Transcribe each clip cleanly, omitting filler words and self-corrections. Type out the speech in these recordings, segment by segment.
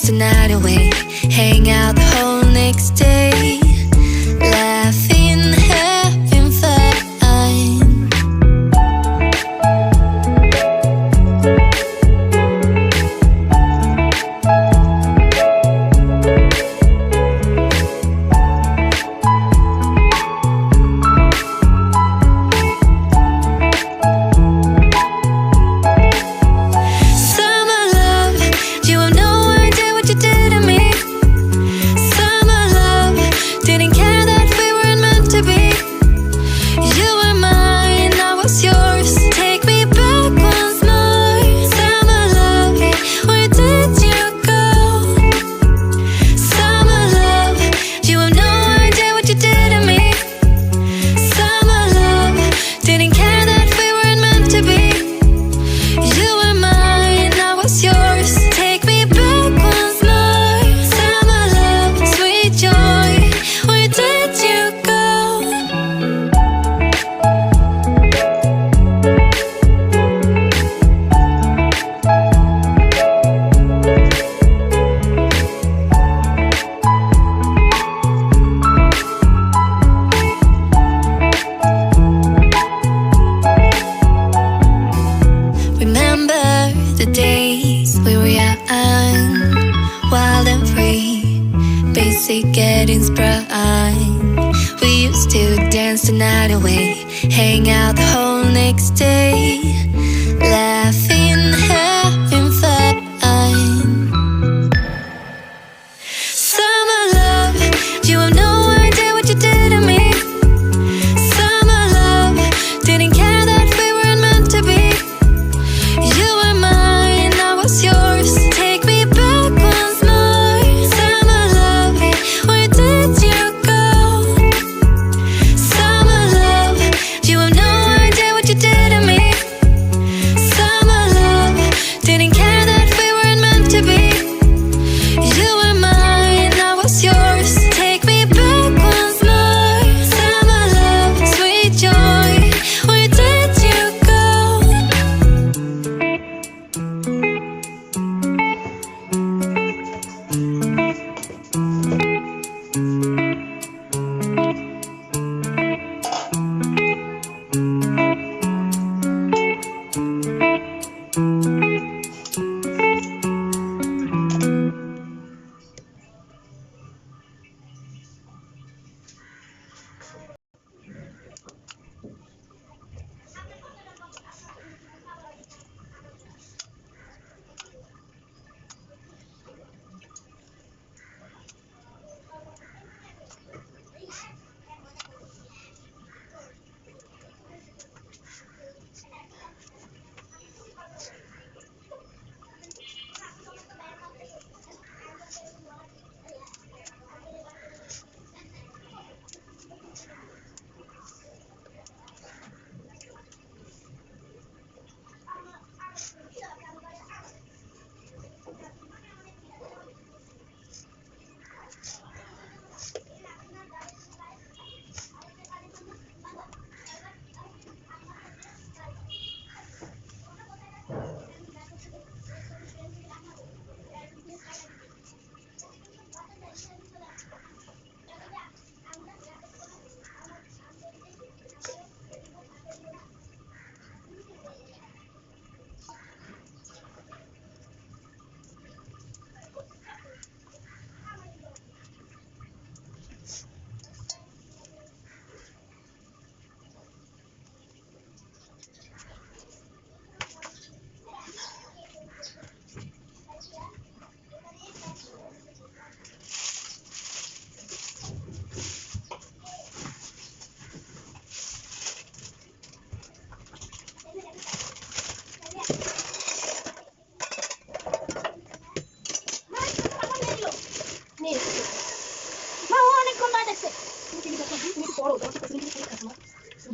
the night away, hang out the whole next day, laughing, having fun. The days we were young, wild and free, basic getting sprung. We used to dance the night away, hang out the whole next day, laughing, having fun. Summer love, you have no idea what you did to me. Summer love, didn't care that we weren't meant to be. You were mine, I was yours. Take me back once more. Summer love, where did you go? Summer love, you have no idea what you did to me. Summer love, didn't care that we weren't meant to be. You were mine, I was yours. Take me back once more. Summer love, sweet joy, where did you go?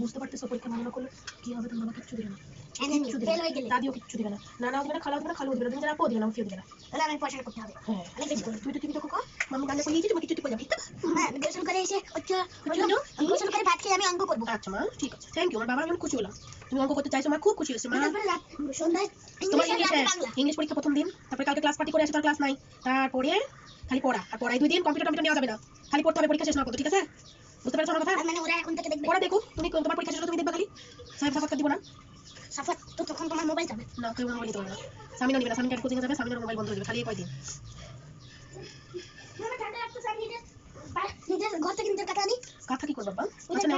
বুঝতে পারতেছো পরীক্ষা ভালো করলে কি হবে, তোমার বাবা কিচ্ছু দিবে না, কিচ্ছু দিবে না, দাদিও কিচ্ছু দিবে না, নানাও দিবে না, খালাও দিবে না, খালুও দিবে না, তুমি যারা আপও দিবে না, ওকেও দিবে না। তাহলে আমি পড়াশোনা করতে হবে। হ্যাঁ তুই তো টিভি দেখো, মাম্মু গানে কইয়েছি তোমাকে কিছু করে যাবি। হ্যাঁ গোসল করে এসে আমি গোসল করে ভাত খেয়ে আমি অঙ্ক করবো। আচ্ছা মা ঠিক আছে, থ্যাংক ইউ, আমার বাবা আমি খুশি হলাম। তুমি অঙ্ক করতে চাইছো মা, খুব খুশি হচ্ছে মা। তোমার ইংলিশ পরীক্ষা প্রথম দিন, তারপরে কালকে ক্লাস পার্টি করে আসে, তার ক্লাস নাই, তারপরে খালি পড়া আর পড়াই 2 দিন, কম্পিউটার নেওয়া যাবে না, খালি পড়তে হবে পরীক্ষা শেষ না করতে, ঠিক আছে? বুঝতে পেরেছো আমার কথা? মানে ওরা এখন থেকে দেখবে। ওরা দেখো, তুমি তোমার পরীক্ষা শেষ হলে তুমি দেখবে খালি। সাহেব সাফাতকে দিব না, সাফাত তো তখন তোমার মোবাইল যাবে না কেউ মোবাইল নিতে পারবে না। সামিনা নিবে না, সামিনা কোচিং যাবে, সামিনার মোবাইল বন্ধ হয়ে যাবে খালি এই কয়দিন। নিজের ঘর থেকে নিজের কাটা আনি। কাঁথা কি করবো বাবা? আচ্ছা না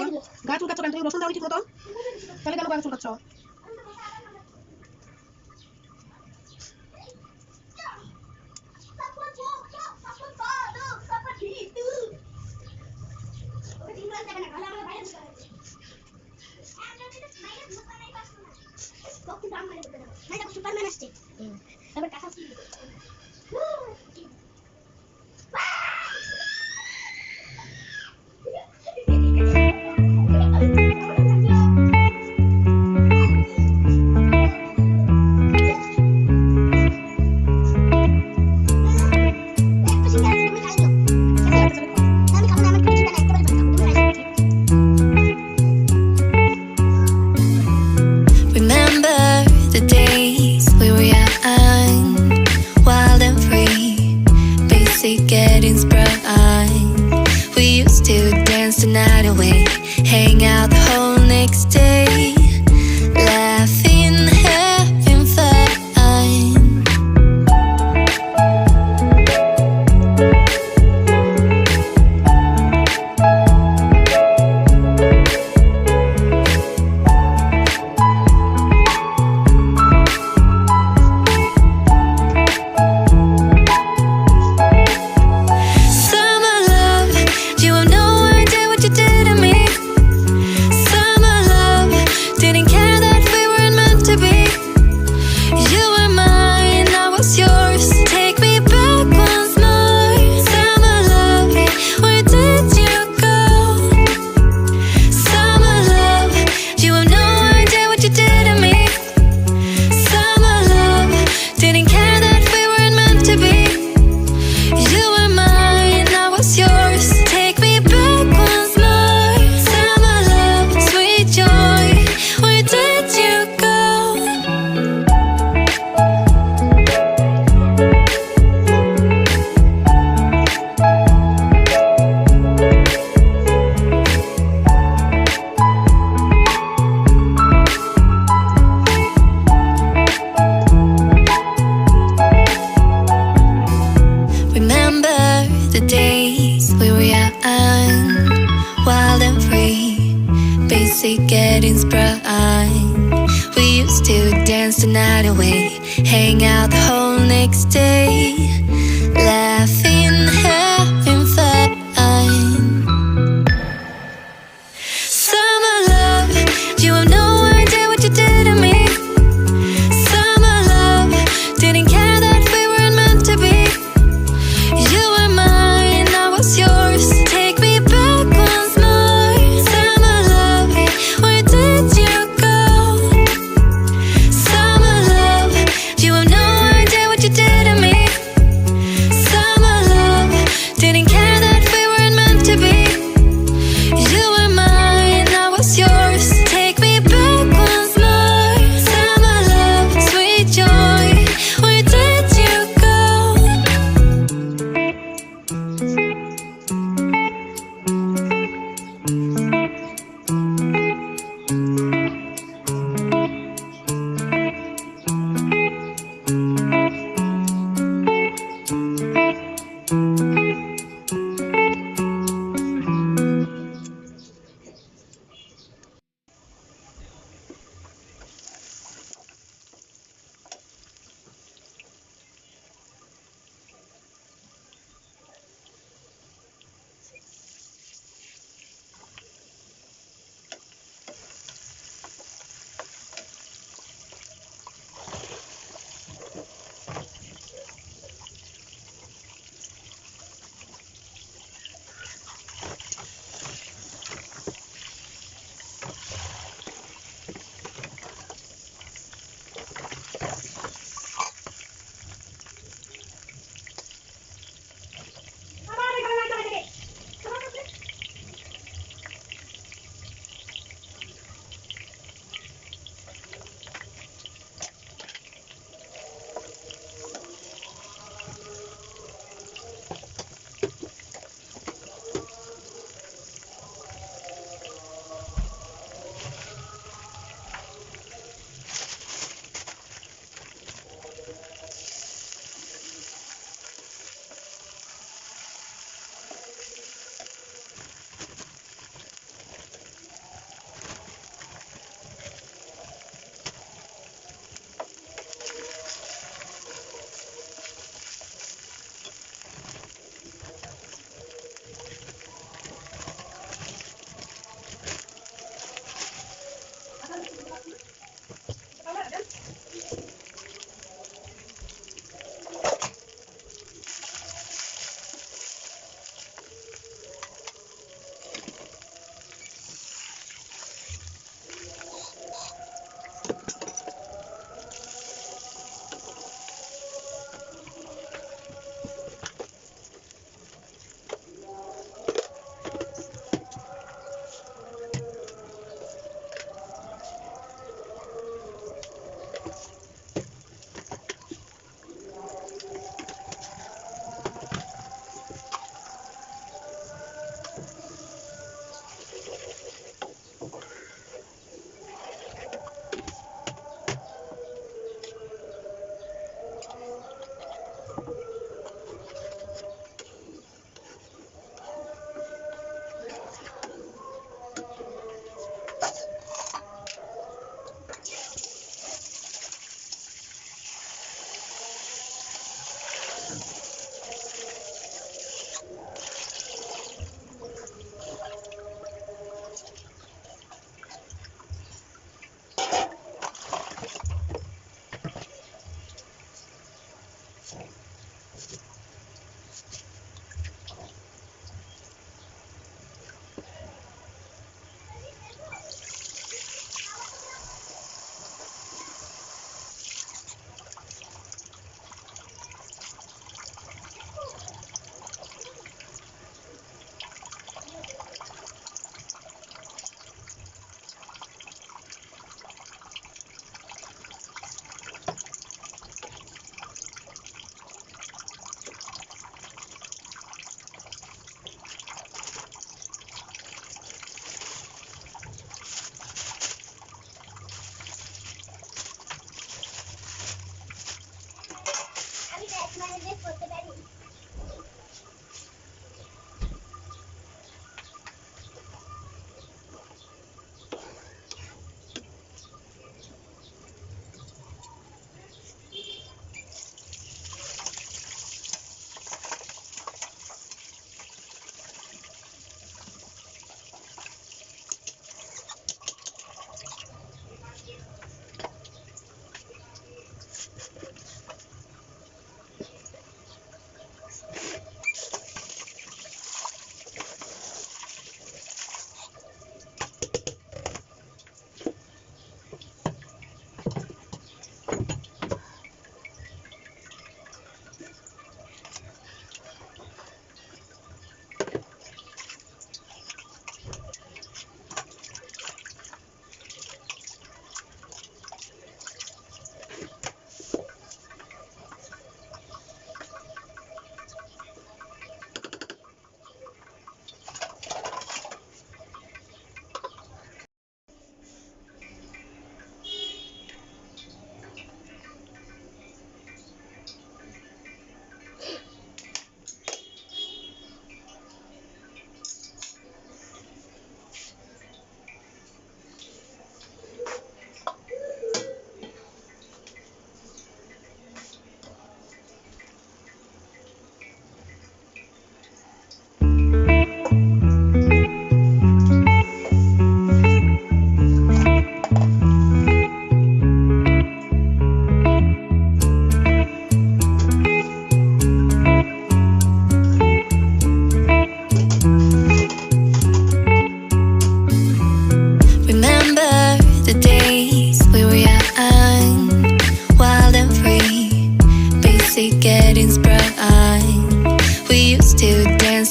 গা চুলকাচ্ছ কেন? তুমি রসুন দাও ঠিক মতো, তাহলে কেন গা চুলকাচ্ছ? সুপারম্যান আসছে তারপর কাঁথা Remember the days we were young, wild and free, basic getting sprung. We used to dance the night away, hang out the whole next day, laughing, having fun. Summer love, you have no idea what you did to me. Summer love, didn't care that we weren't meant to be. You were mine, I was yours. Take me back once more. Summer love, where did you go? Summer love, you have no idea what you did to me. Summer love, didn't care that we weren't meant to be. You were mine, I was yours. Take me back once more. Summer love, sweet joy, where did you go? Remember the days we were young, wild and free, basic getting sprung. We used to dance the night away, hang out the whole next day, laughing, having fun. Summer love, you have no idea what you did to me. Summer love, didn't care that we weren't meant to be. You were mine, I was yours. Take me back once more. Summer love, where did you go? Summer love, you have no idea what you did to me.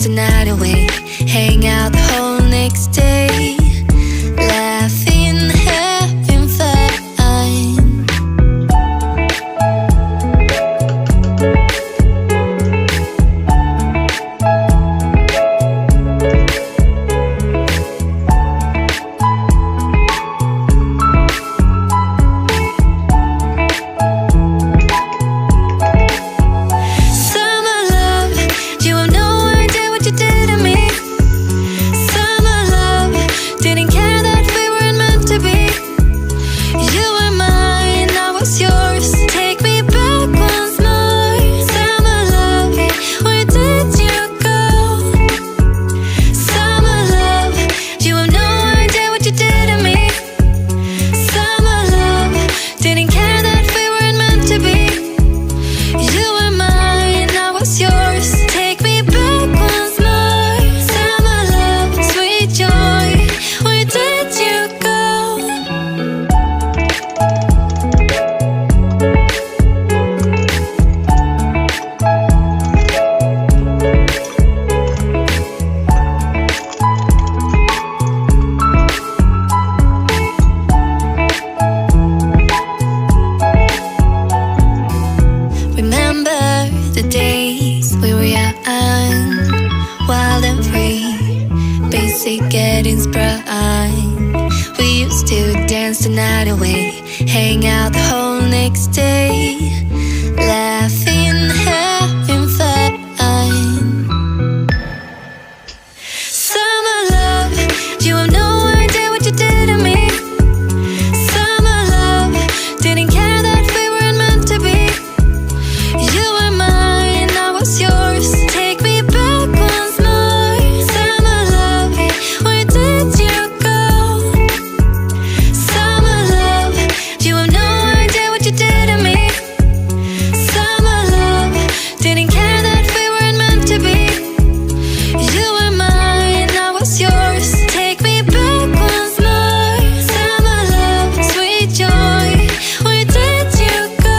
the night away, hang out the whole next day, laughing, having fun. Summer love, you have no idea what you did to me. Summer love, didn't care that we weren't meant to be. You were mine, I was yours. Take me back once more. Summer love, where did you go? Summer love, you have no idea what you did to me. Summer love, didn't care that we weren't meant to be. You were mine, I was yours. Take me back once more. Summer love, sweet joy, where did you go? Remember the days we were young, wild and free, basic getting sprung. We used to dance the night away, hang out the whole next day, laughing, having fun. Summer love, you have no idea what you did to me. Summer love, didn't care that we weren't meant to be. You were mine, I was yours. Take me back once more. Summer love, where did you go? Summer love, you have no idea what you did to me. Summer love, didn't care that we weren't meant to be. You were mine, I was yours. Take me back once more. Summer love, sweet joy, where did you go?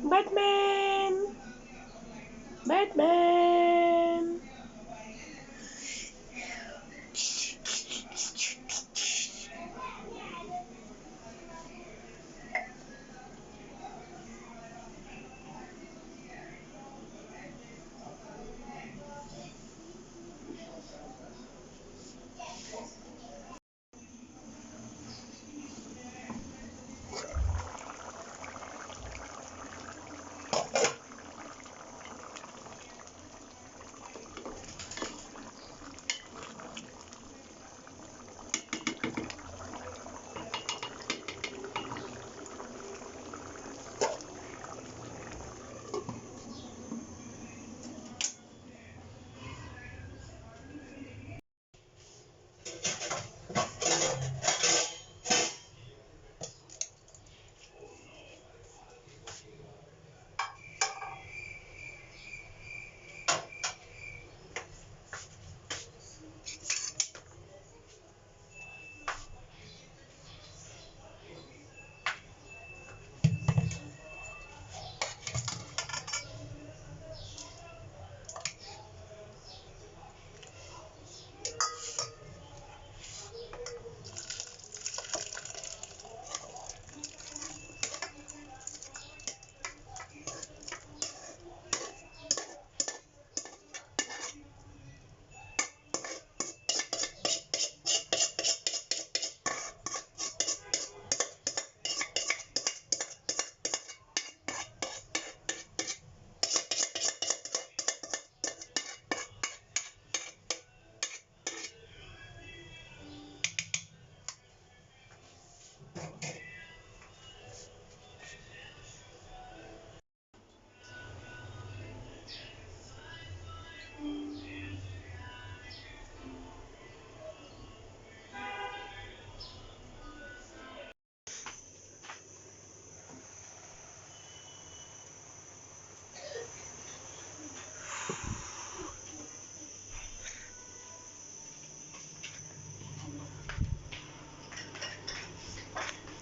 Batman! Batman!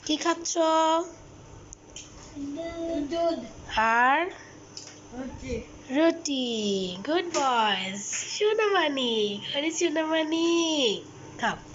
কি খাচ্ছ? দুধ আর হচ্ছে রুটি। Good boys. সোনামানি, ঘরে সোনামানি। খাও।